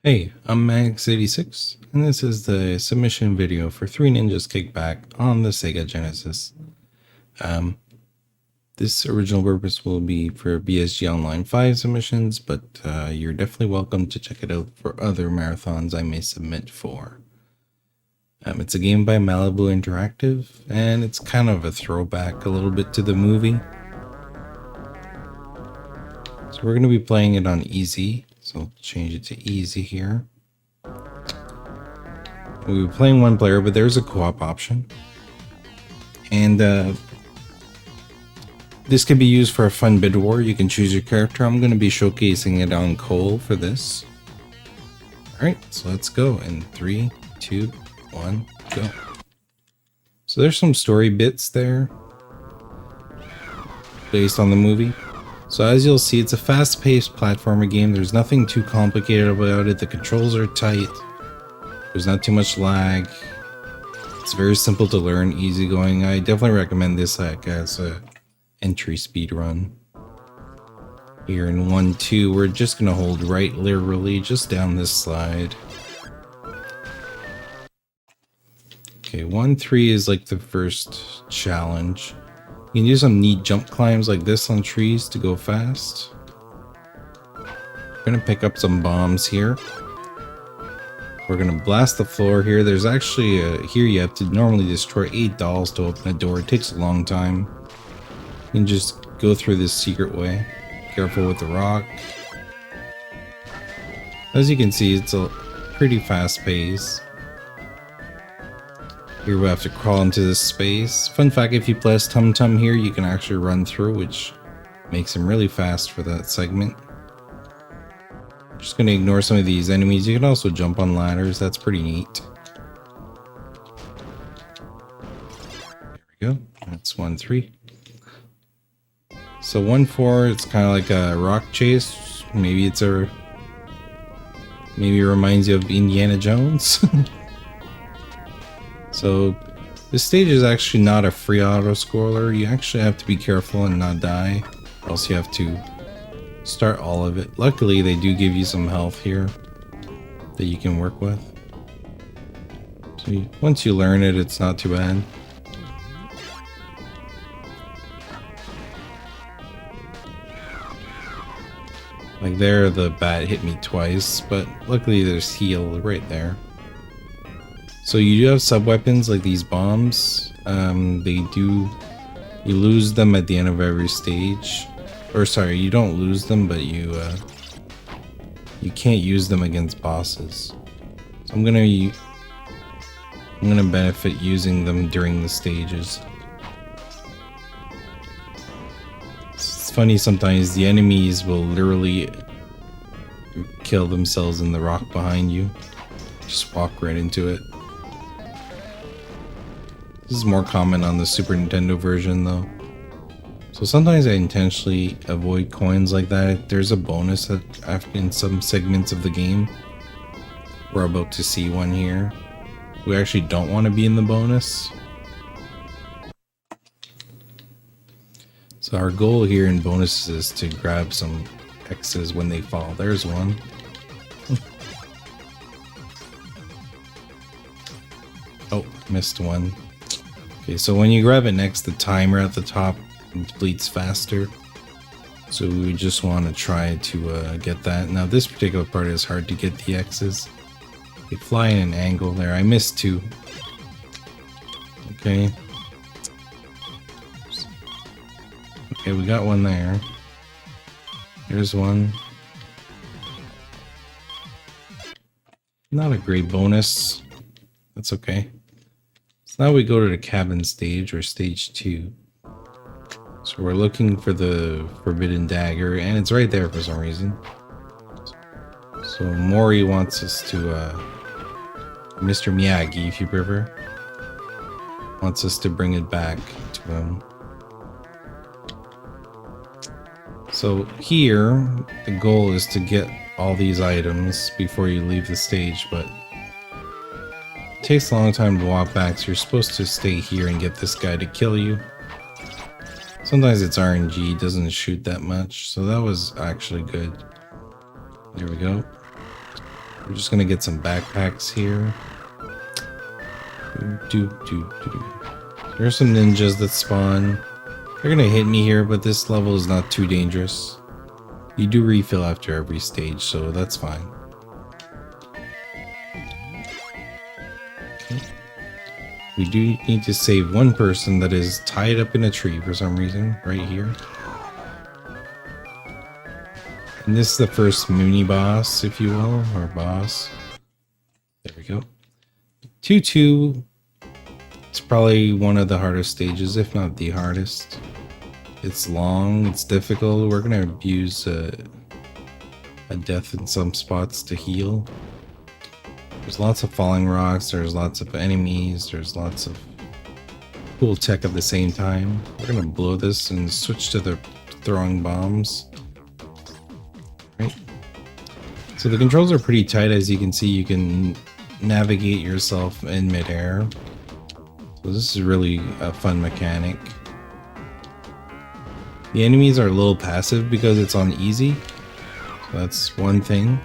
Hey, I'm Max86, and this is the submission video for Three Ninjas Kickback on the Sega Genesis. This original purpose will be for BSG Online 5 submissions, but you're definitely welcome to check it out for other marathons I may submit for. It's a game by Malibu Interactive, and it's kind of a throwback a little bit to the movie. So we're going to be playing it on easy, so I'll change it to easy here. We'll be playing one player, but there's a co-op option. And this can be used for a fun bid war. You can choose your character. I'm going to be showcasing it on Cole for this. Alright, so let's go in 3, 2, 1, go. So there's some story bits there based on the movie. So as you'll see, it's a fast-paced platformer game. There's nothing too complicated about it. The controls are tight. There's not too much lag. It's very simple to learn, easygoing. I definitely recommend this as a entry speed run. Here in 1-2, we're just gonna hold right literally just down this slide. Okay, 1-3 is like the first challenge. You can do some neat jump climbs like this on trees to go fast. We're gonna pick up some bombs here. We're gonna blast the floor here. There's actually here you have to normally destroy 8 dolls to open a door. It takes a long time. You can just go through this secret way. Careful with the rock. As you can see, it's a pretty fast pace. Here we have to crawl into this space. Fun fact, if you press Tum Tum here, you can actually run through, which makes him really fast for that segment. Just gonna ignore some of these enemies. You can also jump on ladders. That's pretty neat. There we go. That's 1-3. So 1-4, it's kind of like a rock chase. Maybe it reminds you of Indiana Jones. So this stage is actually not a free auto scroller. You actually have to be careful and not die, or else you have to start all of it. Luckily, they do give you some health here that you can work with. So once you learn it, it's not too bad. Like there, the bat hit me twice, but luckily there's heal right there. So you do have sub-weapons like these bombs. You lose them at the end of every stage. Or sorry, you don't lose them, but you can't use them against bosses. So I'm gonna benefit using them during the stages. It's funny, sometimes the enemies will literally kill themselves in the rock behind you. Just walk right into it. This is more common on the Super Nintendo version though. So sometimes I intentionally avoid coins like that. There's a bonus that in some segments of the game. We're about to see one here. We actually don't want to be in the bonus. So our goal here in bonuses is to grab some X's when they fall. There's one. Oh, missed one. Okay, so when you grab it next, the timer at the top completes faster. So we just want to try to get that. Now this particular part is hard to get the X's. They fly in an angle there. I missed 2. Okay. Okay, we got one there. There's one. Not a great bonus. That's okay. So now we go to the cabin stage, or stage 2. So we're looking for the forbidden dagger, and it's right there for some reason. So Mori wants us to, Mr. Miyagi, if you prefer, wants us to bring it back to him. So here, the goal is to get all these items before you leave the stage, but it takes a long time to walk back, so you're supposed to stay here and get this guy to kill you. Sometimes it's RNG, doesn't shoot that much, so that was actually good. There we go. We're just gonna get some backpacks here. There's some ninjas that spawn. They're gonna hit me here, but this level is not too dangerous. You do refill after every stage, so that's fine. Okay. We do need to save one person that is tied up in a tree for some reason, right here. And this is the first mini boss, if you will, or boss. There we go. 2-2. It's probably one of the hardest stages, if not the hardest. It's long, it's difficult. We're gonna abuse a death in some spots to heal. There's lots of falling rocks, there's lots of enemies, there's lots of cool tech at the same time. We're gonna blow this and switch to the throwing bombs. Right. So the controls are pretty tight. As you can see, you can navigate yourself in midair. So this is really a fun mechanic. The enemies are a little passive because it's on easy. So that's one thing.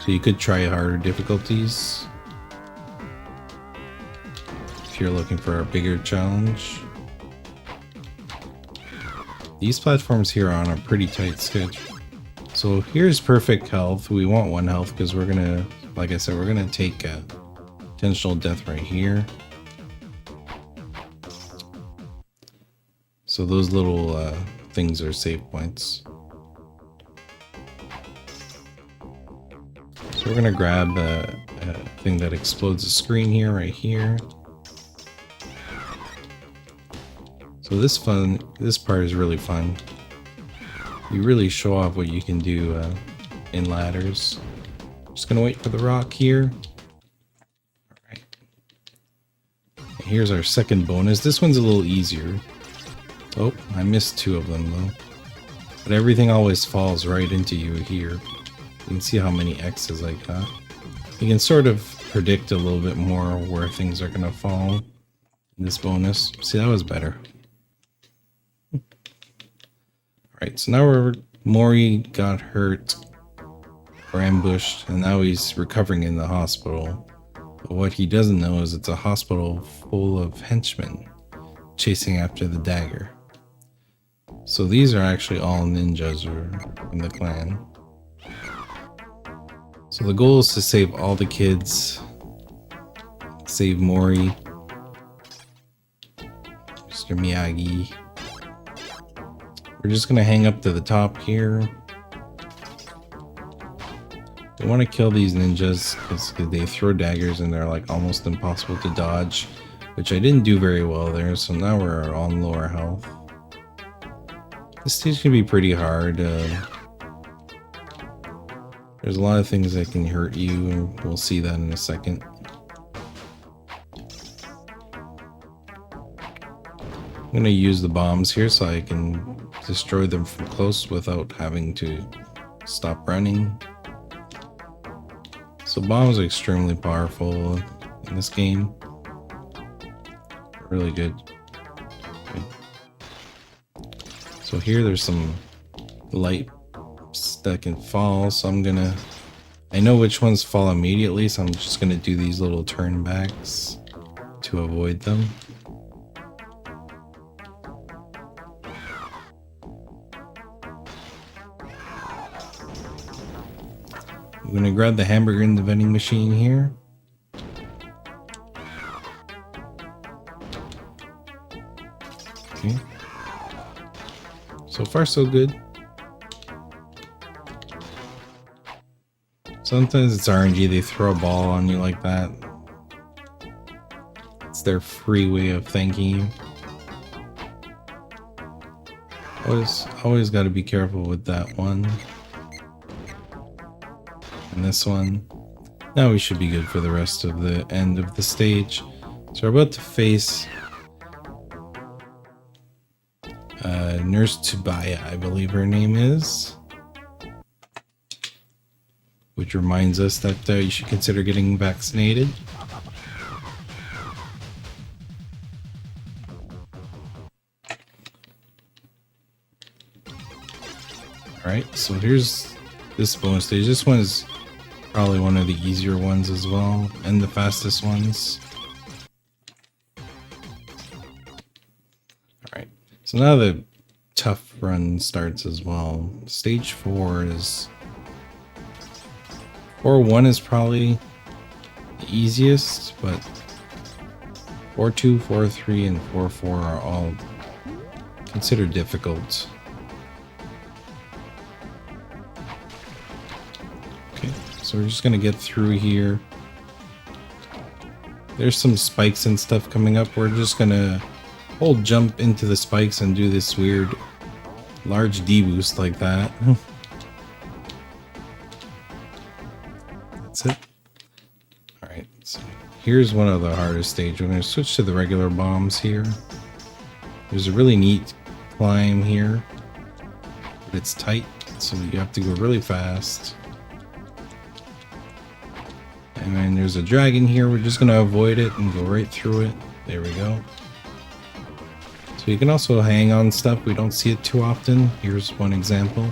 So you could try harder difficulties if you're looking for a bigger challenge. These platforms here are on a pretty tight schedule. So here's perfect health. We want 1 health because we're gonna, like I said, we're gonna take a intentional death right here. So those little things are save points. So we're gonna grab a thing that explodes the screen here, right here. So this part is really fun. You really show off what you can do in ladders. Just gonna wait for the rock here. Alright. Here's our second bonus. This one's a little easier. Oh, I missed 2 of them though. But everything always falls right into you here. You can see how many X's I got. You can sort of predict a little bit more where things are gonna fall in this bonus. See, that was better. Alright, so now Mori got hurt or ambushed, and now he's recovering in the hospital. But what he doesn't know is it's a hospital full of henchmen chasing after the dagger. So these are actually all ninjas or in the clan. So the goal is to save all the kids, save Mori, Mr. Miyagi. We're just gonna hang up to the top here. We want to kill these ninjas because they throw daggers and they're like almost impossible to dodge, which I didn't do very well there. So now we're on lower health. This stage can be pretty hard. There's a lot of things that can hurt you, and we'll see that in a second. I'm gonna use the bombs here so I can destroy them from close without having to stop running. So bombs are extremely powerful in this game. Really good. Okay. So here there's some lights that can fall, so I know which ones fall immediately, so I'm just gonna do these little turnbacks to avoid them. I'm gonna grab the hamburger in the vending machine here. Okay. So far so good. Sometimes it's RNG, they throw a ball on you like that. It's their free way of thanking you. Always gotta be careful with that one. And this one. Now we should be good for the rest of the end of the stage. So we're about to face Nurse Tubaya, I believe her name is. Which reminds us that you should consider getting vaccinated. Alright, so here's this bonus stage. This one is Probably one of the easier ones as well, and the fastest ones. Alright, so now the tough run starts as well. Stage 4 is... 4-1 is probably the easiest, but 4-2, 4-3, and 4-4 are all considered difficult. Okay, so we're just gonna get through here. There's some spikes and stuff coming up. We're just gonna hold jump into the spikes and do this weird large D boost like that. That's it. Alright, so here's one of the hardest stages. We're gonna switch to the regular bombs here. There's a really neat climb here, but it's tight, so you have to go really fast. And then there's a dragon here. We're just gonna avoid it and go right through it. There we go. So you can also hang on stuff. We don't see it too often. Here's one example.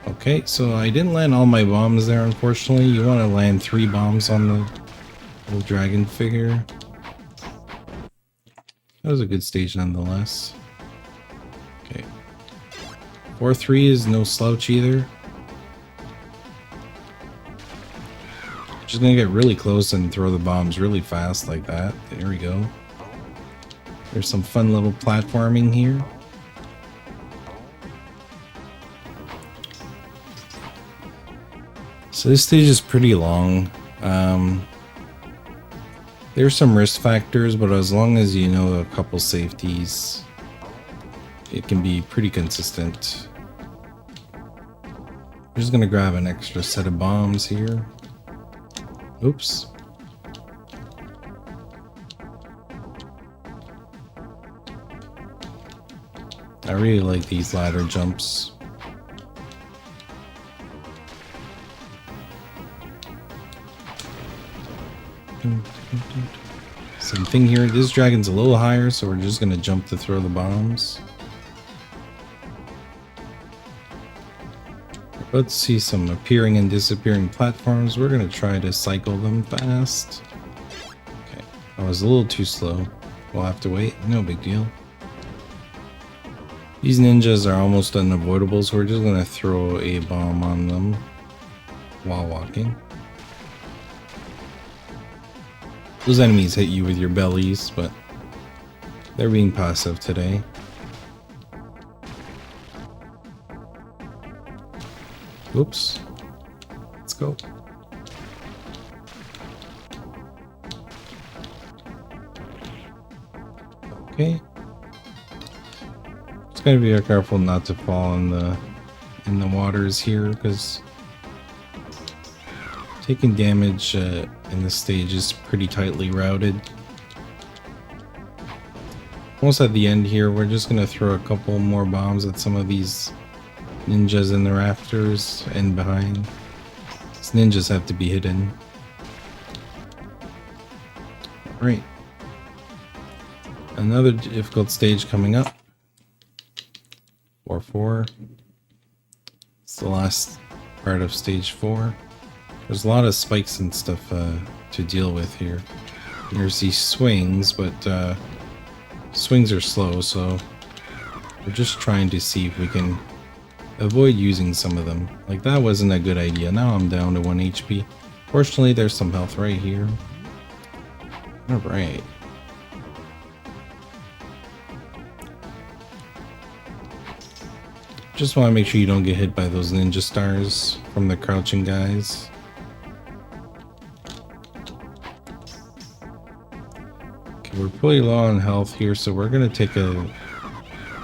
Okay, so I didn't land all my bombs there, unfortunately. You want to land 3 bombs on the little dragon figure. That was a good stage nonetheless. Okay. 4-3 is no slouch either. Just gonna get really close and throw the bombs really fast like that. There we go. There's some fun little platforming here. So this stage is pretty long. There's some risk factors, but as long as you know a couple safeties, it can be pretty consistent. I'm just gonna grab an extra set of bombs here. Oops. I really like these ladder jumps. Same thing here. This dragon's a little higher, so we're just gonna jump to throw the bombs. Let's see some appearing and disappearing platforms. We're gonna try to cycle them fast. Okay, I was a little too slow. We'll have to wait. No big deal. These ninjas are almost unavoidable, so we're just gonna throw a bomb on them while walking. Those enemies hit you with your bellies, but they're being passive today. Oops. Let's go. Okay. Just gotta be careful not to fall in the waters here, because taking damage in this stage is pretty tightly routed. Almost at the end here, we're just gonna throw a couple more bombs at some of these ninjas in the rafters and behind. These ninjas have to be hidden. Alright. Another difficult stage coming up. 4-4. It's the last part of stage 4. There's a lot of spikes and stuff to deal with here. There's these swings, but swings are slow, so we're just trying to see if we can avoid using some of them. Like, that wasn't a good idea. Now I'm down to 1 HP. Fortunately, there's some health right here. Alright. Just want to make sure you don't get hit by those ninja stars from the crouching guys. Okay, we're pretty low on health here, so we're going to take an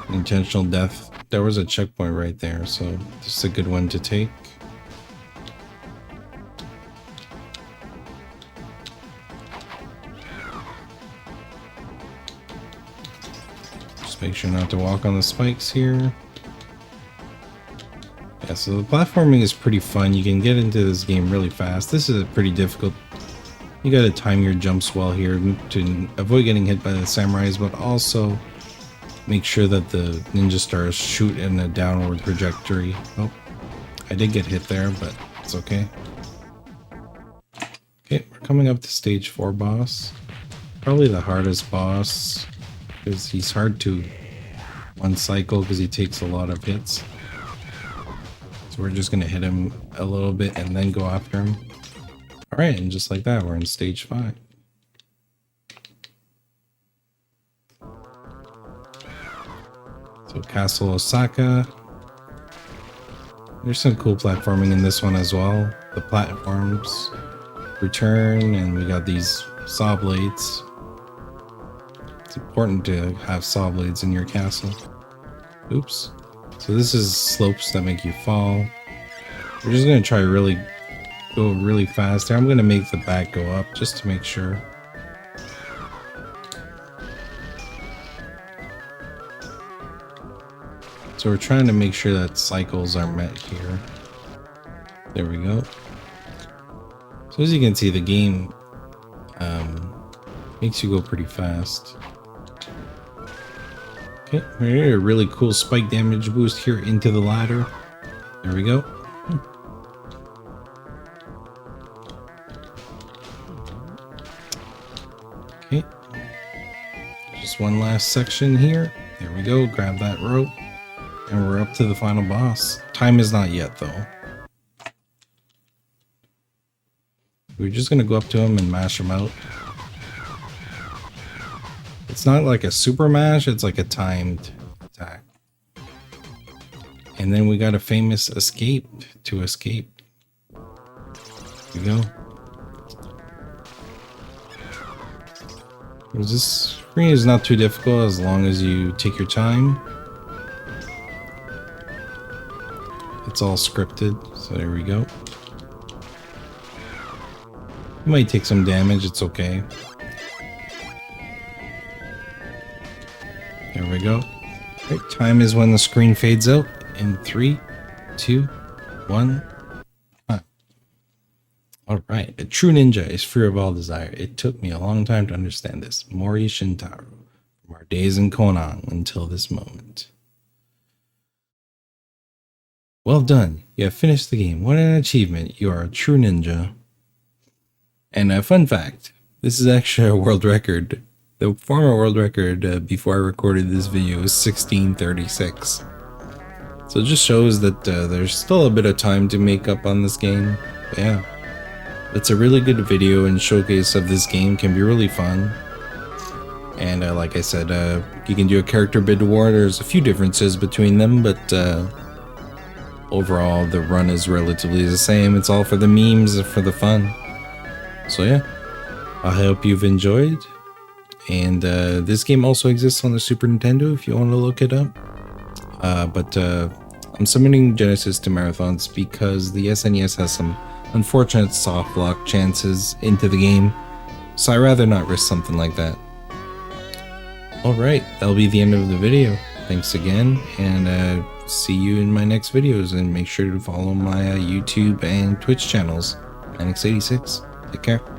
intentional death. There was a checkpoint right there, so this is a good one to take. Just make sure not to walk on the spikes here. Yeah, so the platforming is pretty fun. You can get into this game really fast. This is a pretty difficult. You gotta time your jumps well here to avoid getting hit by the samurais, but also make sure that the ninja stars shoot in a downward trajectory. Oh, I did get hit there, but it's okay. Okay, we're coming up to stage 4 boss. Probably the hardest boss, because he's hard to one cycle because he takes a lot of hits. So we're just going to hit him a little bit and then go after him. Alright, and just like that, we're in stage 5. So Castle Osaka. There's some cool platforming in this one as well. The platforms return, and we got these saw blades. It's important to have saw blades in your castle. Oops. So this is slopes that make you fall. We're just gonna try go really fast here. I'm gonna make the back go up just to make sure. So we're trying to make sure that cycles are met here. There we go. So as you can see, the game makes you go pretty fast. Okay, we're gonna get a really cool spike damage boost here into the ladder. There we go. Okay. Just one last section here. There we go. Grab that rope. And we're up to the final boss. Time is not yet, though. We're just gonna go up to him and mash him out. It's not like a super mash, it's like a timed attack. And then we got a famous escape to escape. Here we go. This screen is not too difficult as long as you take your time. It's all scripted, so there we go. You might take some damage, it's okay. There we go. Right, time is when the screen fades out in 3, 2, 1. Alright, a true ninja is free of all desire. It took me a long time to understand this. Mori Shintaro, from our days in Conan until this moment. Well done, you have finished the game. What an achievement, you are a true ninja. And a fun fact, this is actually a world record. The former world record before I recorded this video was 1636. So it just shows that there's still a bit of time to make up on this game. But yeah, it's a really good video and showcase of this game, can be really fun. And like I said, you can do a character bid war. There's a few differences between them, but overall the run is relatively the same. It's all for the memes, for the fun. So yeah, I hope you've enjoyed. And this game also exists on the Super Nintendo if you want to look it up. But I'm submitting Genesis to marathons because the SNES has some unfortunate soft lock chances into the game. So I'd rather not risk something like that. Alright, that'll be the end of the video. Thanks again, and see you in my next videos. And make sure to follow my YouTube and Twitch channels. Manix86. Take care.